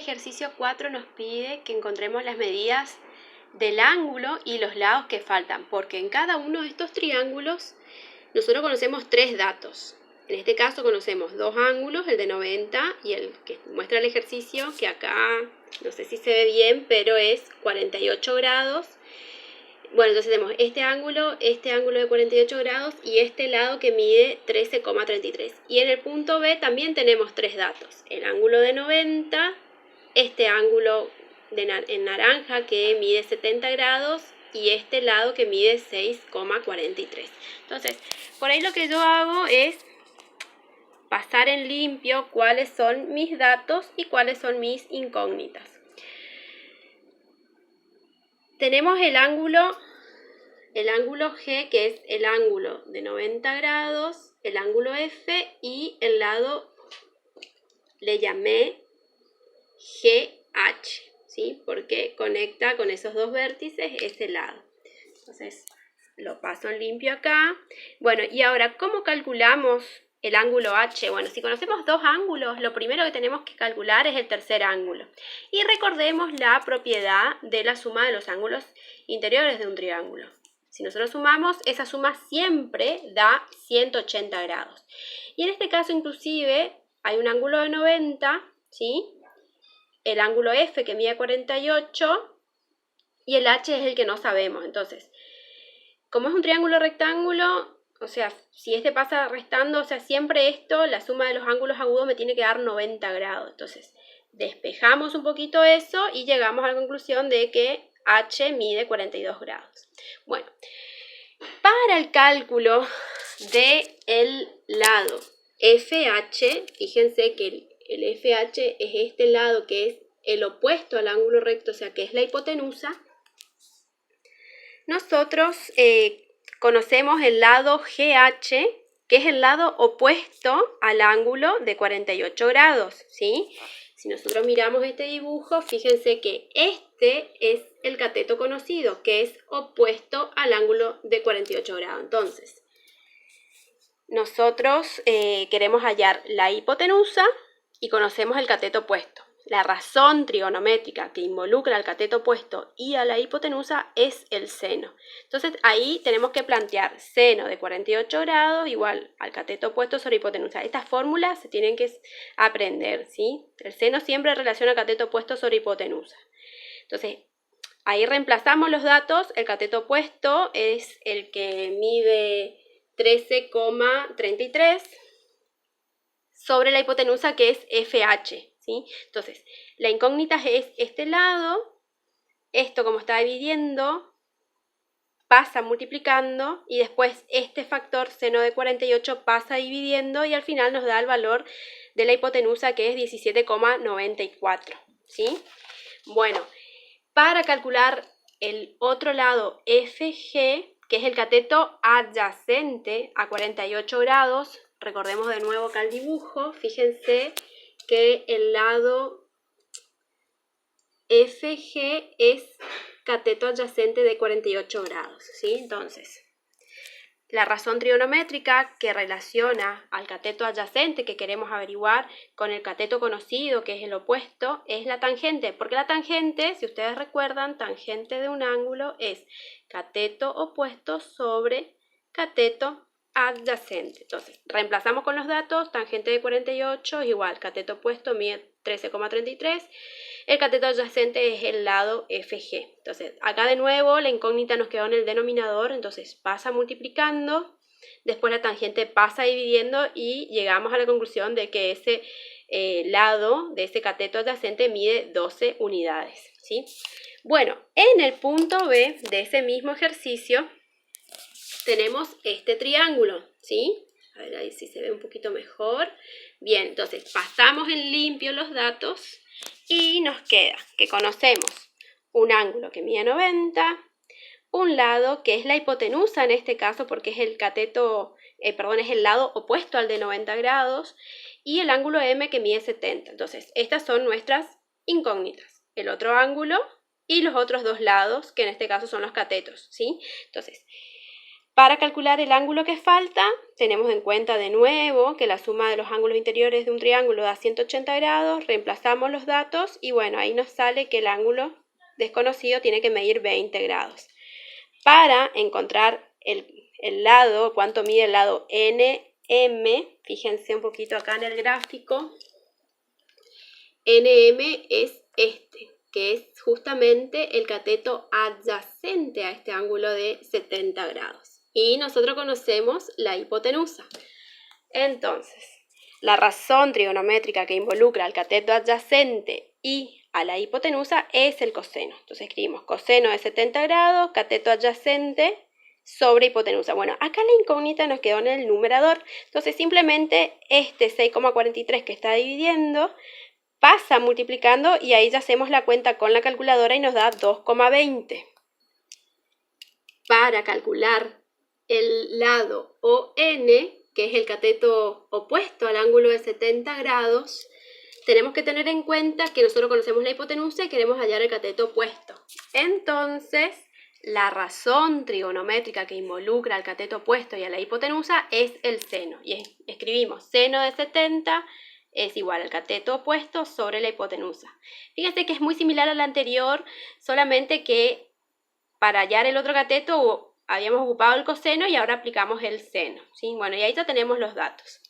ejercicio 4 nos pide que encontremos las medidas del ángulo y los lados que faltan, porque en cada uno de estos triángulos nosotros conocemos 3 datos. En este caso conocemos 2 ángulos, el de 90 y el que muestra el ejercicio, que acá no sé si se ve bien, pero es 48 grados. Bueno, entonces tenemos este ángulo de 48 grados y este lado que mide 13,33. Y en el punto B también tenemos 3 datos. El ángulo de 90, este ángulo en naranja que mide 70 grados y este lado que mide 6,43. Entonces, por ahí lo que yo hago es pasar en limpio cuáles son mis datos y cuáles son mis incógnitas. Tenemos el ángulo G, que es el ángulo de 90 grados, el ángulo F y el lado le llamé GH, ¿sí? Porque conecta con esos dos vértices ese lado. Entonces, lo paso en limpio acá. Bueno, y ahora, ¿cómo calculamos el ángulo H? Bueno, si conocemos 2 ángulos, lo primero que tenemos que calcular es el tercer ángulo. Y recordemos la propiedad de la suma de los ángulos interiores de un triángulo. Si nosotros sumamos, esa suma siempre da 180 grados. Y en este caso, inclusive, hay un ángulo de 90, ¿sí? El ángulo F que mide 48 y el H es el que no sabemos. Entonces, como es un triángulo rectángulo, o sea, si este pasa restando, o sea, siempre esto, la suma de los ángulos agudos me tiene que dar 90 grados. Entonces, despejamos un poquito eso y llegamos a la conclusión de que H mide 42 grados. Bueno, para el cálculo del lado FH, fíjense que el FH es este lado que es el opuesto al ángulo recto, o sea, que es la hipotenusa. Nosotros conocemos el lado GH, que es el lado opuesto al ángulo de 48 grados, ¿sí? Si nosotros miramos este dibujo, fíjense que este es el cateto conocido, que es opuesto al ángulo de 48 grados. Entonces, nosotros queremos hallar la hipotenusa y conocemos el cateto opuesto. La razón trigonométrica que involucra al cateto opuesto y a la hipotenusa es el seno. Entonces ahí tenemos que plantear seno de 48 grados igual al cateto opuesto sobre hipotenusa. Estas fórmulas se tienen que aprender, ¿sí? El seno siempre relaciona cateto opuesto sobre hipotenusa. Entonces ahí reemplazamos los datos. El cateto opuesto es el que mide 13,33 sobre la hipotenusa que es FH. ¿Sí? Entonces, la incógnita es este lado, esto como está dividiendo, pasa multiplicando y después este factor seno de 48 pasa dividiendo y al final nos da el valor de la hipotenusa que es 17,94. ¿Sí? Bueno, para calcular el otro lado FG, que es el cateto adyacente a 48 grados, recordemos de nuevo acá el dibujo, fíjense que el lado FG es cateto adyacente de 48 grados, ¿sí? Entonces, la razón trigonométrica que relaciona al cateto adyacente que queremos averiguar con el cateto conocido, que es el opuesto, es la tangente. Porque la tangente, si ustedes recuerdan, tangente de un ángulo es cateto opuesto sobre cateto adyacente. Entonces, reemplazamos con los datos, tangente de 48 es igual, cateto opuesto mide 13,33, el cateto adyacente es el lado FG. Entonces, acá de nuevo la incógnita nos quedó en el denominador, entonces pasa multiplicando, después la tangente pasa dividiendo y llegamos a la conclusión de que ese lado de ese cateto adyacente mide 12 unidades, ¿sí? Bueno, en el punto B de ese mismo ejercicio tenemos este triángulo, ¿sí? A ver ahí si se ve un poquito mejor. Bien, entonces pasamos en limpio los datos y nos queda que conocemos un ángulo que mide 90, un lado que es la hipotenusa en este caso porque es el cateto, es el lado opuesto al de 90 grados y el ángulo M que mide 70. Entonces, estas son nuestras incógnitas. El otro ángulo y los otros dos lados que en este caso son los catetos, ¿sí? Entonces, Para calcular el ángulo que falta, tenemos en cuenta de nuevo que la suma de los ángulos interiores de un triángulo da 180 grados, reemplazamos los datos y bueno, ahí nos sale que el ángulo desconocido tiene que medir 20 grados. Para encontrar el lado, cuánto mide el lado NM, fíjense un poquito acá en el gráfico, NM es este, que es justamente el cateto adyacente a este ángulo de 70 grados. Y nosotros conocemos la hipotenusa. Entonces, la razón trigonométrica que involucra al cateto adyacente y a la hipotenusa es el coseno. Entonces escribimos coseno de 70 grados, cateto adyacente sobre hipotenusa. Bueno, acá la incógnita nos quedó en el numerador. Entonces simplemente este 6,43 que está dividiendo pasa multiplicando y ahí ya hacemos la cuenta con la calculadora y nos da 2,20. Para calcular el lado ON, que es el cateto opuesto al ángulo de 70 grados, tenemos que tener en cuenta que nosotros conocemos la hipotenusa y queremos hallar el cateto opuesto. Entonces, la razón trigonométrica que involucra al cateto opuesto y a la hipotenusa es el seno. Y escribimos seno de 70 es igual al cateto opuesto sobre la hipotenusa. Fíjense que es muy similar al anterior, solamente que para hallar el otro cateto habíamos ocupado el coseno y ahora aplicamos el seno, ¿sí? Bueno, y ahí ya tenemos los datos.